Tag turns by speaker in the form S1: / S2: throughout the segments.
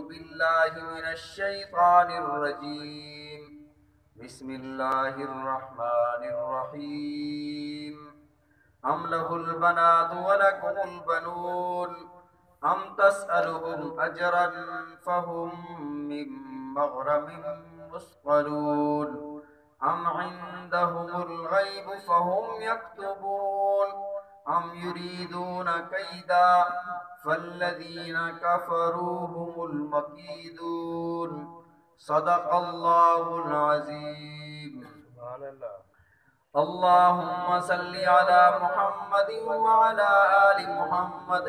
S1: بالله من الشيطان الرجيم. بسم الله الرحمن الرحيم. أم له البنات ولكم البنون أم تسألهم أجرا فهم من مغرم مثقلون أم عندهم الغيب فهم يكتبون أم يريدون كيدا فالذين كفروا هم المكيدون. صدق الله العظيم. اللهم صل على محمد وعلى آل محمد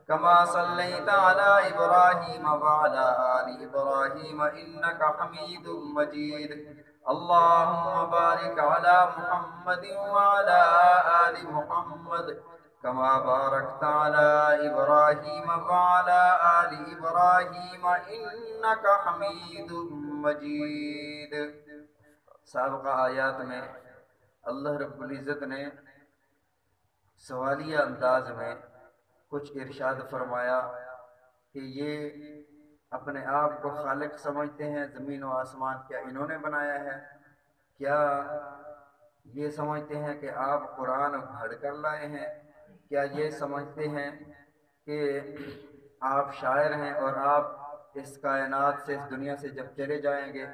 S1: كما صليت على إبراهيم وعلى آل إبراهيم إنك حميد مجيد. اللهم بارك على محمد وعلى آل محمد كما باركت على إبراهيم وعلى آل إبراهيم إنك حميد مجيد. سابقہ آیات میں اللہ رب العزت نے سوالیہ انداز میں کچھ ارشاد فرمایا کہ یہ اپنے آپ کو خالق سمجھتے ہیں، زمین و آسمان کیا انہوں نے بنایا ہے؟ کیا یہ سمجھتے ہیں کہ آپ قرآن گھڑ کر لائے ہیں؟ کیا یہ سمجھتے ہیں کہ آپ شاعر ہیں اور آپ اس کائنات سے، اس دنیا سے جب چلے جائیں گے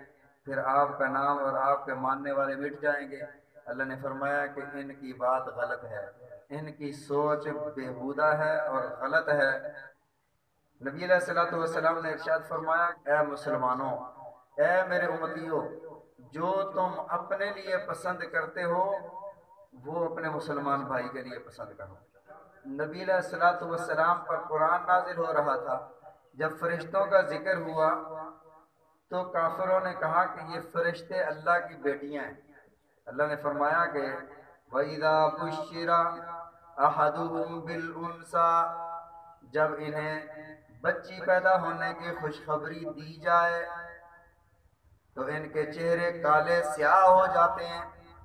S1: پھر آپ کا نام اور آپ کے ماننے والے مٹ جائیں گے؟ اللہ نے فرمایا کہ ان کی بات غلط ہے، ان کی سوچ بےہودہ ہے اور غلط ہے. نبی علیہ الصلوۃ والسلام نے ارشاد فرمایا، اے مسلمانوں، اے میرے امتیوں، جو تم اپنے لیے پسند کرتے ہو وہ اپنے مسلمان بھائی کے لیے پسند کرو. نبی علیہ الصلوۃ والسلام پر قرآن نازل ہو رہا تھا. جب فرشتوں کا ذکر ہوا تو کافروں نے کہا کہ یہ فرشتے اللہ کی بیٹیاں ہیں. اللہ نے فرمایا کہ وَإِذَا بُشِّرَ أَحَدُهُمْ بِالْأُنْثَىٰ، جب انہیں بچی پیدا ہونے کی خوشخبری دی جائے تو ان کے چہرے کالے سیاہ ہو جاتے ہیں.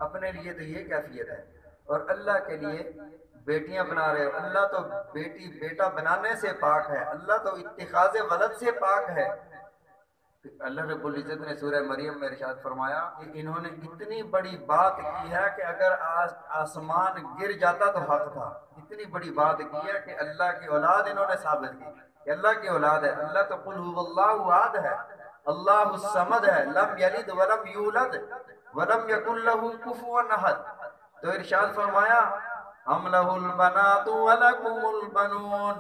S1: اپنے لیے تو یہ کیفیت ہے اور اللہ کے لیے بیٹیاں بنا رہے ہو. اللہ تو بیٹی بیٹا بنانے سے پاک ہے، اللہ تو اتخاذ ولد سے پاک ہے. اللہ رب العزت نے سورہ مریم میں ارشاد فرمایا کہ انہوں نے اتنی بڑی بات کی ہے کہ اگر آسمان گر جاتا تو حق تھا. اتنی بڑی بات کی ہے کہ اللہ کی اولاد انہوں نے ثابت کی کہ اللہ کی اولاد ہے. اللہ تو قل هو اللہ احد ہے، اللہ الصمد ہے، لم یلد ولم یولد ولم یکن له کفوا احد. تو ارشاد فرمایا ام لہ البنات ولکم البنون،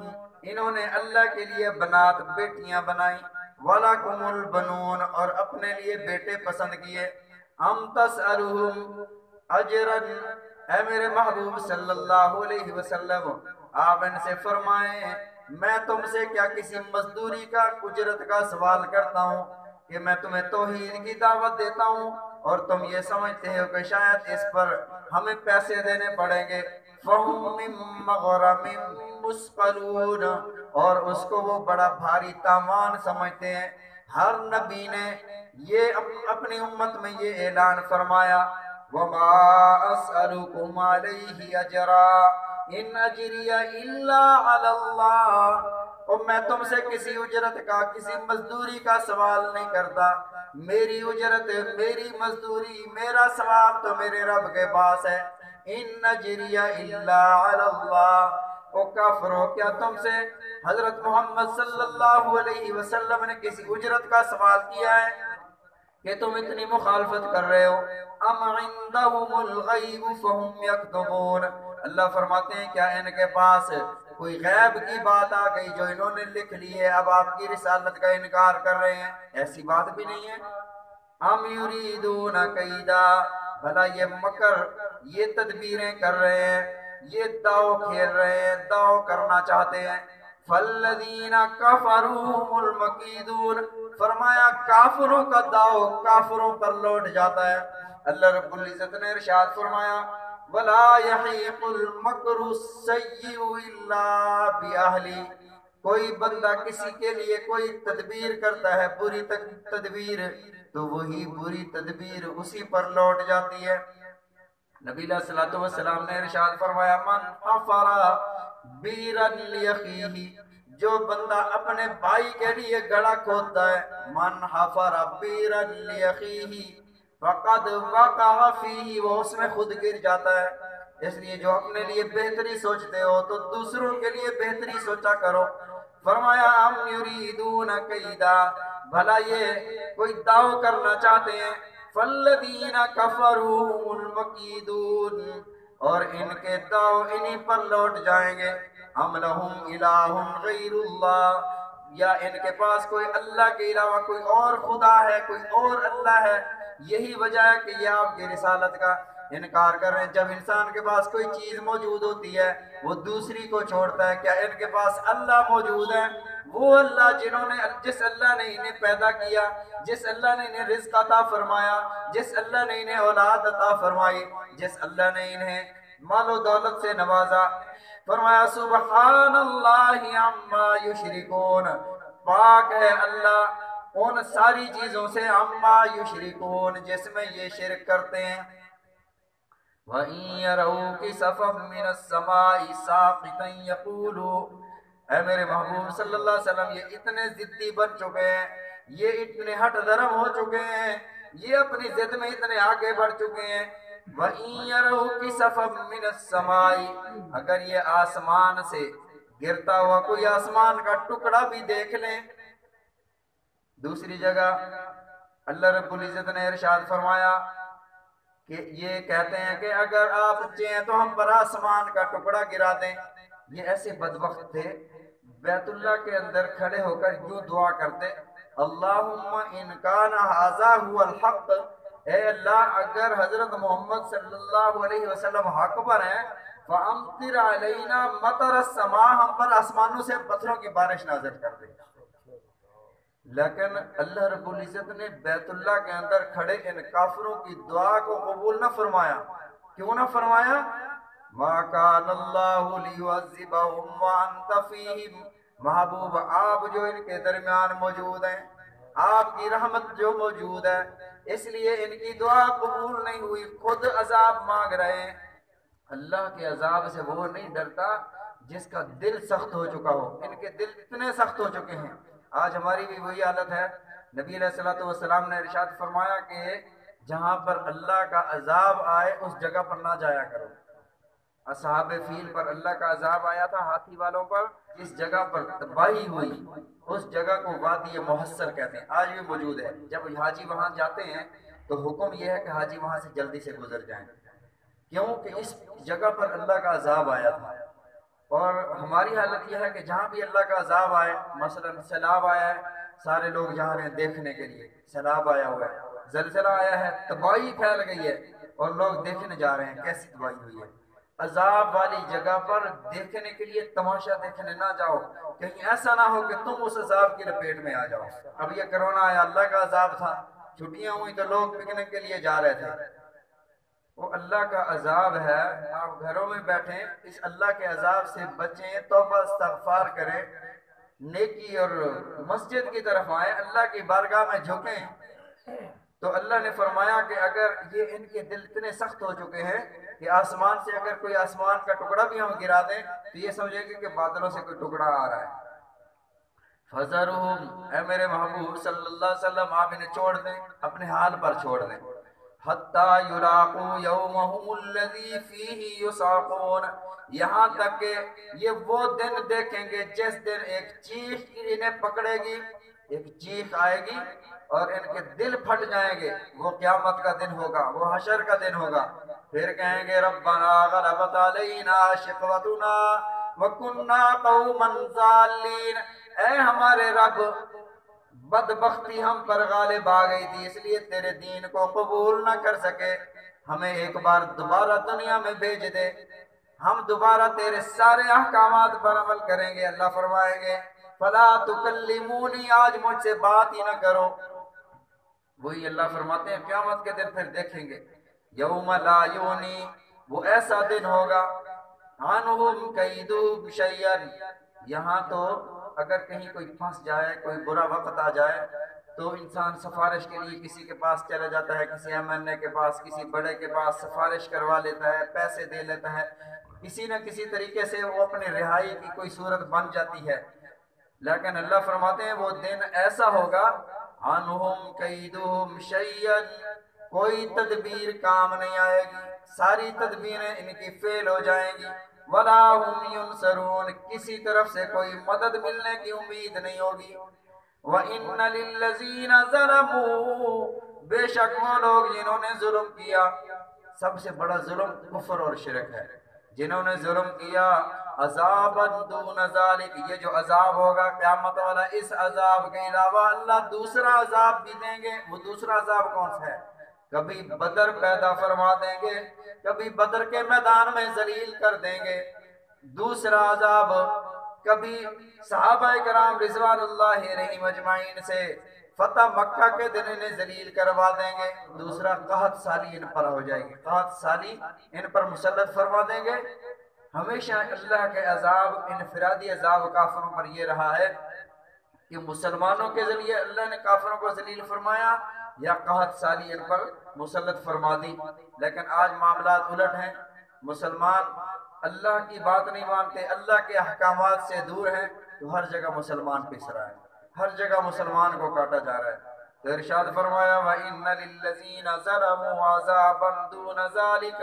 S1: انہوں نے اللہ کے لیے بنات بیٹیاں بنائی، وَلَكُمُ الْبَنُونَ اور اپنے لیے بیٹے پسند کیے. ام تسألُهُمْ اجرا، اے میرے محبوب صلی اللہ علیہ وسلم آپ ان سے فرمائیں میں تم سے کیا کسی مزدوری کا، اجرت کا سوال کرتا ہوں کہ میں تمہیں توحید کی دعوت دیتا ہوں اور تم یہ سمجھتے ہو کہ شاید اس پر ہمیں پیسے دینے پڑیں گے. فَهُمْ مِن مَغْرَمٍ مُثْقَلُونَ اور اس کو وہ بڑا بھاری تاوان سمجھتے ہیں. ہر نبی نے یہ اپنی امت میں یہ اعلان فرمایا وَمَا أَسْأَلُكُمْ عَلَيْهِ أَجْرًا إِنْ أَجْرِيَ إِلَّا عَلَى اللَّهِ، اور میں تم سے کسی اجرت کا، کسی مزدوری کا سوال نہیں کرتا. میری اجرت، میری مزدوری، میرا ثواب تو میرے رب کے پاس ہے. إِنْ أَجْرِيَ إِلَّا عَلَى اللَّهِ. او کافرو، کیا تم سے حضرت محمد صلی اللہ علیہ وسلم نے کسی اجرت کا سوال کیا ہے کہ تم اتنی مخالفت کر رہے ہو؟ ام عندهم الغیب فهم یکتبون، اللہ فرماتے ہیں کیا ان کے پاس کوئی غیب کی بات آ گئی جو انہوں نے لکھ لی ہے، اب آپ کی رسالت کا انکار کر رہے ہیں؟ ایسی بات بھی نہیں ہے. ام یریدون کیدا، بھلا یہ مکر، یہ تدبیریں کر رہے ہیں، یہ داؤ کھیل رہے ہیں، داؤ کرنا چاہتے ہیں. فالذین کفروا هم المکیدون، فرمایا کافروں کا داؤ کافروں پر لوٹ جاتا ہے. اللہ رب العزت نے ارشاد فرمایا وَلَا يَحِيقُ الْمَكْرُ السَّيِّئُ إِلَّا بِأَهْلِهِ، کوئی بندہ کسی کے لیے کوئی تدبیر کرتا ہے، بری تدبیر، تو وہی بری تدبیر اسی پر لوٹ جاتی ہے. نبی علیہ السلام نے ارشاد فرمایا من حفر بیرا لأخیہ، جو بندہ اپنے بھائی کے لیے گڑھا کھودتا ہے، من حفر بیرا لاخیہ فقد وقع فیہ، وہ اس میں خود گر جاتا ہے۔ اس لیے جو اپنے لیے بہتری سوچتے ہو تو دوسروں کے لیے بہتری سوچا کرو۔ فرمایا ام یریدون کیدا، بھلا یہ کوئی داؤ کرنا چاہتے ہیں، فالذین کفروا هم المکیدون، اور ان کے داؤ انہی پر لوٹ جائیں گے۔ ام لہم الہ غیر اللہ، یا ان کے پاس کوئی اللہ کے علاوہ کوئی اور خدا ہے، کوئی اور اللہ ہے۔ یہی وجہ ہے کہ یہ آپ کی رسالت کا انکار کر رہے ہیں۔ جب انسان کے پاس کوئی چیز موجود ہوتی ہے وہ دوسری کو چھوڑتا ہے۔ کیا ان کے پاس اللہ موجود ہے؟ وہ اللہ جس اللہ نے انہیں پیدا کیا، جس اللہ نے انہیں رزق عطا فرمایا، جس اللہ نے انہیں اولاد عطا فرمائی، جس اللہ نے انہیں مال و دولت سے نوازا۔ فرمایا سبحان اللہ عما یشرکون، پاک ہے اللہ ان ساری چیزوں سے، عما یشرکون جس میں یہ شرک کرتے ہیں۔ وَإِن يَرَوْا كِسَفًا مِّنَ السَّمَاءِ سَاقِطًا يَقُولُوا، اے میرے محبوب صلی اللہ علیہ وسلم، یہ اتنے ضدی بن چکے ہیں، یہ اتنے ہٹ درم ہو چکے ہیں، یہ اپنی ضد میں اتنے آگے بڑھ چکے ہیں۔ وَإِن يَرَوْا كِسَفًا مِّنَ السَّمَاءِ، اگر یہ آسمان سے گرتا ہوا کوئی آسمان کا ٹکڑا بھی دیکھ لیں۔ دوسری جگہ اللہ رب العزت نے ارشاد فرمایا کہ یہ کہتے ہیں کہ اگر آپ چاہیں تو ہم پر آسمان کا ٹکڑا گرا دیں۔ یہ ایسے بدبخت تھے، بیت اللہ کے اندر کھڑے ہو کر یوں دعا کرتے، اللہم ان کان ھذا ھو الحق، اے اللہ اگر حضرت محمد صلی اللہ علیہ وسلم حق پر ہیں، فامطر علینا مطر السماء، ہم پر آسمانوں سے پتھروں کی بارش نازل کر دے۔ لیکن اللہ رب العزت نے بیت اللہ کے اندر کھڑے ان کافروں کی دعا کو قبول نہ فرمایا۔ کیوں نہ فرمایا؟ ما کان اللہ لیعذبہم وانت فیہم، محبوب آپ جو ان کے درمیان موجود ہیں، آپ کی رحمت جو موجود ہے، اس لیے ان کی دعا قبول نہیں ہوئی، خود عذاب مانگ رہے ہیں۔ اللہ کے عذاب سے وہ نہیں ڈرتا جس کا دل سخت ہو چکا ہو۔ ان کے دل اتنے سخت ہو چکے ہیں۔ آج ہماری بھی وہی حالت ہے۔ نبی علیہ السلام نے ارشاد فرمایا کہ جہاں پر اللہ کا عذاب آئے اس جگہ پر نہ جایا کرو۔ اصحاب فیل پر اللہ کا عذاب آیا تھا، ہاتھی والوں پر، جس جگہ پر تباہی ہوئی اس جگہ کو وادی محصر کہتے ہیں، آج بھی موجود ہے۔ جب حاجی وہاں جاتے ہیں تو حکم یہ ہے کہ حاجی وہاں سے جلدی سے گزر جائیں، کیونکہ اس جگہ پر اللہ کا عذاب آیا تھا۔ اور ہماری حالت یہ ہے کہ جہاں بھی اللہ کا عذاب آئے، مثلا سیلاب آیا ہے، سارے لوگ جا رہے ہیں دیکھنے کے لیے، سیلاب آیا ہوا ہے، زلزلہ آیا ہے، تباہی پھیل گئی ہے، اور لوگ دیکھنے جا رہے ہیں کیسی تباہی ہوئی ہے۔ عذاب والی جگہ پر دیکھنے کے لیے تماشا دیکھنے نہ جاؤ، کہیں ایسا نہ ہو کہ تم اس عذاب کی لپیٹ میں آ جاؤ۔ اب یہ کرونا آیا، اللہ کا عذاب تھا، چھٹیاں ہوئی تو لوگ پکنک کے لیے جا رہے تھے، وہ اللہ کا عذاب ہے۔ آپ گھروں میں بیٹھیں، اس اللہ کے عذاب سے بچیں، توبہ استغفار کریں، نیکی اور مسجد کی طرف آئیں، اللہ کی بارگاہ میں جھکیں۔ تو اللہ نے فرمایا کہ اگر یہ ان کے دل اتنے سخت ہو چکے ہیں کہ آسمان سے اگر کوئی آسمان کا ٹکڑا بھی ہم گرا دیں تو یہ سمجھیں گے کہ بادلوں سے کوئی ٹکڑا آ رہا ہے۔ فَذَرْهُمْ، اے میرے محبوب صلی اللہ علیہ وسلم آپ انہیں چھوڑ دیں، اپنے حال پر چھوڑ دیں۔ حَتَّى يُلَاقُوا يَوْمَهُمُ الَّذِي فِيهِ يُصْعَقُونَ، یہاں تک کہ یہ وہ دن دیکھیں گے جس دن ایک چیخ انہیں پکڑے گی، ایک چیخ آئے گی اور ان کے دل پھٹ جائیں گے۔ وہ قیامت کا دن ہوگا، وہ حشر کا دن ہوگا۔ پھر کہیں گے ربنا غلبت علینا شقوتنا وکننا قوما ضالین، اے ہمارے رب بدبختی ہم پر غالب آ گئی تھی، اس لیے تیرے دین کو قبول نہ کر سکے، ہمیں ایک بار دوبارہ دنیا میں بھیج دے، ہم دوبارہ تیرے سارے احکامات پر عمل کریں گے۔ اللہ فرمائیں گے فلا تکلمونی، آج مجھ سے بات ہی نہ کرو۔ وہی اللہ فرماتے ہیں قیامت کے دن پھر دیکھیں گے، یوم لا یونی، وہ ایسا دن ہوگا، عنہم کیدو شیئا، یہاں تو اگر کہیں کوئی پھنس جائے، کوئی برا وقت آ جائے تو انسان سفارش کے لیے کسی کے پاس چلا جاتا ہے، کسی MNA کے پاس، کسی بڑے کے پاس سفارش کروا لیتا ہے، پیسے دے لیتا ہے، کسی نہ کسی طریقے سے وہ اپنے رہائی کی کوئی صورت بن جاتی ہے۔ لیکن اللہ فرماتے ہیں وہ دن ایسا ہوگا عنہم کیدہم شیئن، کوئی تدبیر کام نہیں آئے گی، ساری تدبیریں ان کی فیل ہو جائیں گی، ولا ہم ینصرون، کسی طرف سے کوئی مدد ملنے کی امید نہیں ہوگی۔ وَإِنَّ لِلَّذِينَ ظَلَمُوا، بے شک وہ لوگ جنہوں نے ظلم کیا، سب سے بڑا ظلم کفر اور شرک ہے، جنہوں نے ظلم کیا، عذابًا دون ذالک، یہ جو عذاب ہوگا قیامت والا، اس عذاب کے علاوہ اللہ دوسرا عذاب بھی دیں گے۔ وہ دوسرا عذاب کون سا ہے؟ کبھی بدر پیدا فرما دیں گے، کبھی بدر کے میدان میں ذلیل کر دیں گے۔ دوسرا عذاب کبھی صحابہ کرام رضوان اللہ علیہم اجمعین سے فتح مکہ کے دن انہیں ذلیل کروا دیں گے۔ دوسرا قحط سالی ان پر ہو جائے گی، قحط سالی ان پر مسلط فرما دیں گے۔ ہمیشہ اللہ کے عذاب، انفرادی عذاب کافروں پر یہ رہا ہے کہ مسلمانوں کے ذریعے اللہ نے کافروں کو ذلیل فرمایا یا قحط سالی ان پر مسلط فرما دی۔ لیکن آج معاملات الٹ ہیں، مسلمان اللہ کی بات نہیں مانتے، اللہ کے احکامات سے دور ہیں، تو ہر جگہ مسلمان پس رہا ہے، ہر جگہ مسلمان کو کاٹا جا رہا ہے۔ تو ارشاد فرمایا وَإِنَّ لِلَّذِينَ ظَلَمُوا عَذَابًا دُونَ ذَلِكَ،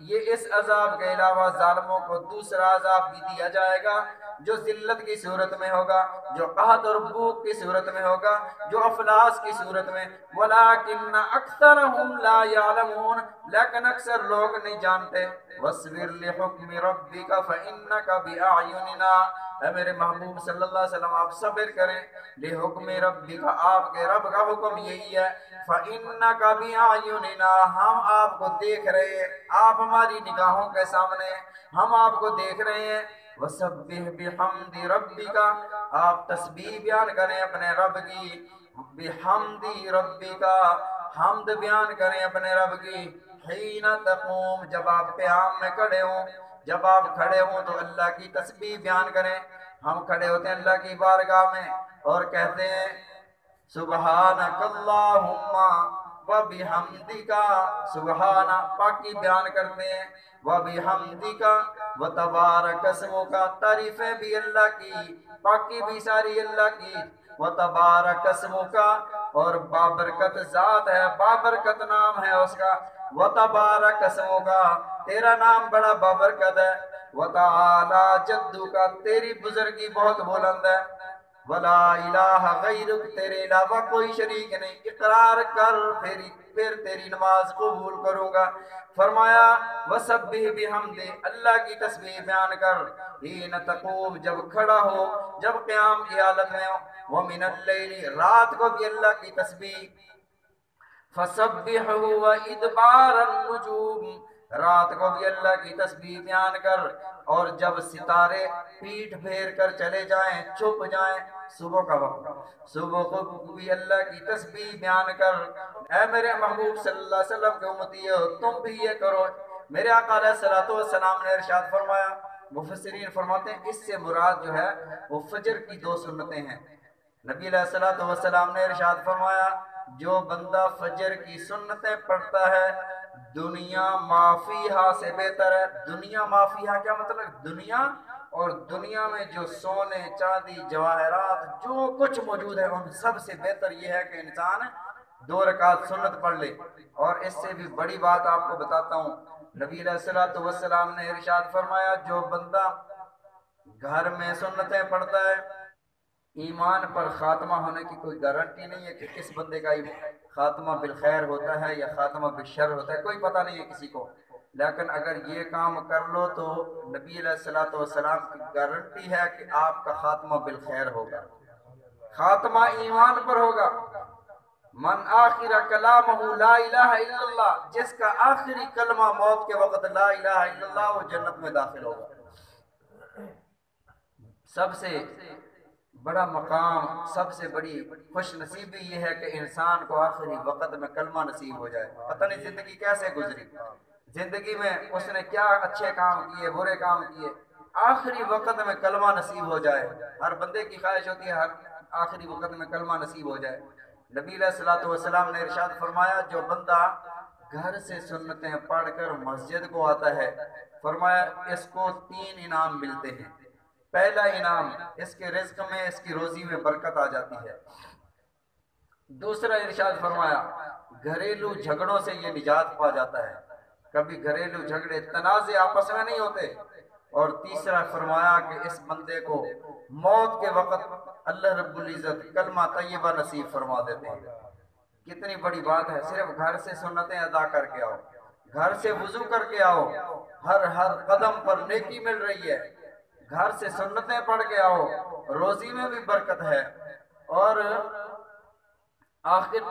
S1: یہ اس عذاب کے علاوہ ظالموں کو دوسرا عذاب بھی دیا جائے گا، جو ذلت کی صورت میں ہوگا، جو قحط اور بھوک کی صورت میں ہوگا، جو افلاس کی صورت میں۔ وَلَٰكِنَّ أَكْثَرَهُمْ لَا يَعْلَمُونَ، لیکن اکثر لوگ نہیں جانتے۔ وَاصْبِرْ لِحُكْمِ رَبِّكَ فَإِنَّكَ بِأَعْيُنِنَا، اے میرے محبوب صلی اللہ علیہ وسلم آپ صبر کریں، لِحُكْمِ رَبِّكَ، آپ کے رب کا حکم یہی ہے، فَإِنَّكَ بِأَعْيُنِنَا، ہم آپ کو دیکھ رہے ہیں، آپ ہماری نگاہوں کے سامنے ہیں، ہم آپ کو دیکھ رہے ہیں۔ وَسَبِّحْ بِحَمْدِ رَبِّكَ، آپ تسبیح بیان کریں اپنے رب کی، بِحَمْدِ رَبِّكَ، حمد بیان کریں اپنے رب کی، حین تقوم، جب آپ قیام میں کھڑے ہوں، جب آپ کھڑے ہوں تو اللہ کی تسبیح بیان کریں۔ ہم کھڑے ہوتے ہیں اللہ کی بارگاہ میں اور کہتے ہیں سبحانک اللہم وبحمدک، سبحان، پاکی بیان کرتے ہیں، وبحمدک وتبارک اسمک، تعریفیں بھی اللہ کی، پاکی بھی ساری اللہ کی، وتبارک اسمک، اور بابرکت ذات ہے، بابرکت نام ہے اس کا، وتبارک اسمک، تیرا نام بڑا بابرکت ہے، وتعالی جدک، تیری بزرگی بہت بلند ہے، ولا الہ غیرک، تیرے علاوہ کوئی شریک نہیں، اقرار کر پھر تیری نماز قبول کروں گا۔ فرمایا وسبح بحمد، اللہ کی تسبیح بیان کر، حین تقوم، جب کھڑا ہو، جب قیام کی حالت میں ہو، ومن اللیل، رات کو بھی اللہ کی تسبیح، فسبحہ وادبار النجوم، رات کو بھی اللہ کی تسبیح بیان کر، اور جب ستارے پیٹ پھیر کر چلے جائیں، چھپ جائیں، صبح کا وقت، صبح کو بھی اللہ کی تسبیح بیان کر۔ اے میرے محبوب صلی اللہ علیہ وسلم کے امتیو، تم بھی یہ کرو۔ میرے آقا علیہ الصلوۃ والسلام نے ارشاد فرمایا، مفسرین فرماتے ہیں اس سے مراد جو ہے وہ فجر کی 2 سنتیں ہیں۔ نبی علیہ الصلوۃ والسلام نے ارشاد فرمایا جو بندہ فجر کی سنتیں پڑھتا ہے دنیا مافیہا سے بہتر ہے۔ دنیا مافیہا کیا مطلب؟ دنیا اور دنیا میں جو سونے، چاندی، جواہرات، جو کچھ موجود ہے ان سب سے بہتر یہ ہے کہ انسان 2 رکعت سنت پڑھ لے۔ اور اس سے بھی بڑی بات آپ کو بتاتا ہوں، نبی علیہ الصلوۃ والسلام نے ارشاد فرمایا جو بندہ گھر میں سنتیں پڑھتا ہے، ایمان پر خاتمہ ہونے کی کوئی گارنٹی نہیں ہے کہ کس بندے کا خاتمہ بالخیر ہوتا ہے یا خاتمہ بالشر ہوتا ہے، کوئی پتہ نہیں ہے کسی کو، لیکن اگر یہ کام کر لو تو نبی علیہ الصلوۃ والسلام کی گارنٹی ہے کہ آپ کا خاتمہ بالخیر ہوگا، خاتمہ ایمان پر ہوگا۔ من آخر کلامہ لا الہ الا اللہ، جس کا آخری کلمہ موت کے وقت لا الہ الا اللہ، وہ جنت میں داخل ہوگا۔ سب سے بڑا مقام، سب سے بڑی خوش نصیبی یہ ہے کہ انسان کو آخری وقت میں کلمہ نصیب ہو جائے۔ پتہ نہیں زندگی کیسے گزری، زندگی میں اس نے کیا اچھے کام کیے، برے کام کیے، آخری وقت میں کلمہ نصیب ہو جائے۔ ہر بندے کی خواہش ہوتی ہے ہر آخری وقت میں کلمہ نصیب ہو جائے۔ نبی علیہ الصلوۃ والسلام نے ارشاد فرمایا جو بندہ گھر سے سنتیں پڑھ کر مسجد کو آتا ہے، فرمایا اس کو 3 انعام ملتے ہیں۔ پہلا انعام، اس کے رزق میں، اس کی روزی میں برکت آ جاتی ہے۔ دوسرا ارشاد فرمایا گھریلو جھگڑوں سے یہ نجات پا جاتا ہے، کبھی گھریلو جھگڑے تنازع آپس میں نہیں ہوتے۔ اور تیسرا فرمایا کہ اس بندے کو موت کے وقت اللہ رب العزت کلمہ طیبہ نصیب فرما دیتے ہیں۔ کتنی بڑی بات ہے، صرف گھر سے سنتیں ادا کر کے آؤ، گھر سے وضو کر کے آؤ، ہر قدم پر نیکی مل رہی ہے، گھر سے سنتیں پڑھ کے آؤ، روزی میں بھی برکت ہے، اور آخر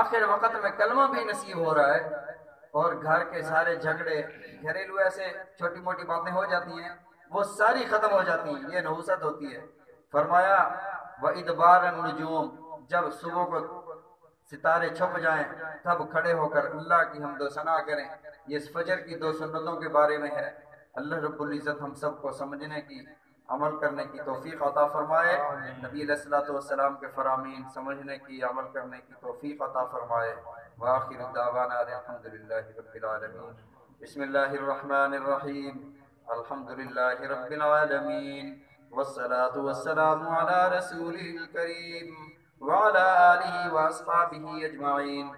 S1: آخر وقت میں کلمہ بھی نصیب ہو رہا ہے، اور گھر کے سارے جھگڑے، گھریلو ایسے چھوٹی موٹی باتیں ہو جاتی ہیں، وہ ساری ختم ہو جاتی ہیں، یہ نحوست ہوتی ہے۔ فرمایا وَإِدْبَارَ النُّجُومِ، جب صبح کو ستارے چھپ جائیں تب کھڑے ہو کر اللہ کی حمد و ثنا کریں۔ یہ اس فجر کی 2 سنتوں کے بارے میں ہے۔ اللہ رب العزت ہم سب کو سمجھنے کی، عمل کرنے کی توفیق عطا فرمائے، نبی علیہ الصلوۃ والسلام کے فرامین سمجھنے کی، عمل کرنے کی توفیق عطا فرمائے۔ وآخر دعوانا الحمدللہ رب العالمین۔ بسم اللہ الرحمن الرحیم، الحمدللہ رب العالمین، والصلاة والسلام على رسوله الكريم وعلى آله وأصحابه أجمعين۔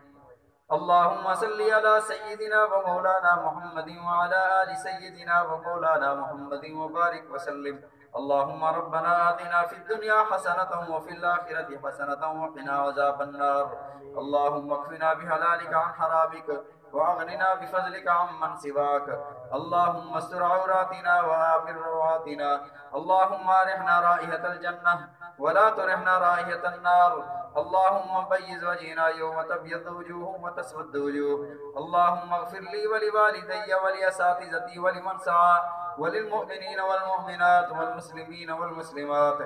S1: اللهم صل على سيدنا ومولانا محمد وعلى آل سيدنا ومولانا محمد وبارك وسلم۔ اللهم ربنا آتنا في الدنيا حسنة وفي الآخرة حسنة وقنا عذاب النار۔ اللهم اكفنا بحلالك عن حرامك وأغننا بفضلك عمن سواك۔ اللهم استر عوراتنا وآمن روعاتنا، اللهم أرحنا رائحة الجنة ولا ترحنا رائحة النار۔ اللهم بيض وجهنا يوم تبيض وجوه وتسود وجوه۔ اللهم اغفر لي ولوالدي ولأساتذتي ولمن سعى وللمؤمنين والمؤمنات والمسلمين والمسلمات۔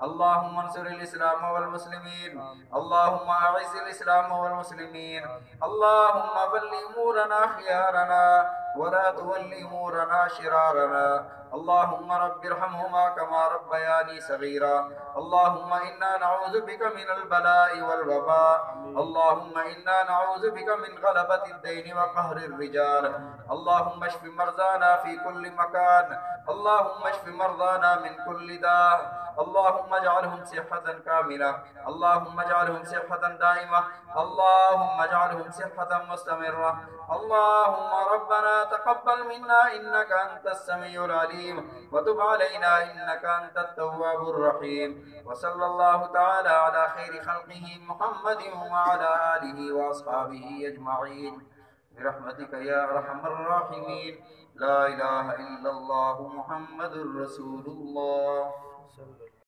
S1: اللهم انصر الإسلام والمسلمين، اللهم أعز الإسلام والمسلمين، اللهم ول أمورنا خيارنا ولا تول أمورنا شرارنا۔ اللهم رب ارحمهما كما ربياني صغيرا۔ اللهم إنا نعوذ بك من البلاء والوباء، اللهم إنا نعوذ بك من غلبة الدين وقهر الرجال۔ اللهم اشف مرضانا في كل مكان، اللهم اشف مرضانا من كل داء، اللهم اجعلهم صحة كاملة، اللهم اجعلهم صحة دائمة، اللهم اجعلهم صحة مستمرة۔ اللهم ربنا تقبل منا إنك أنت السميع العليم، وتب علينا إنك أنت التواب الرحيم۔ وصلى الله تعالى على خير خلقه محمد وعلى آله وأصحابه أجمعين برحمتك يا أرحم الراحمين۔ لا إله إلا الله محمد رسول الله۔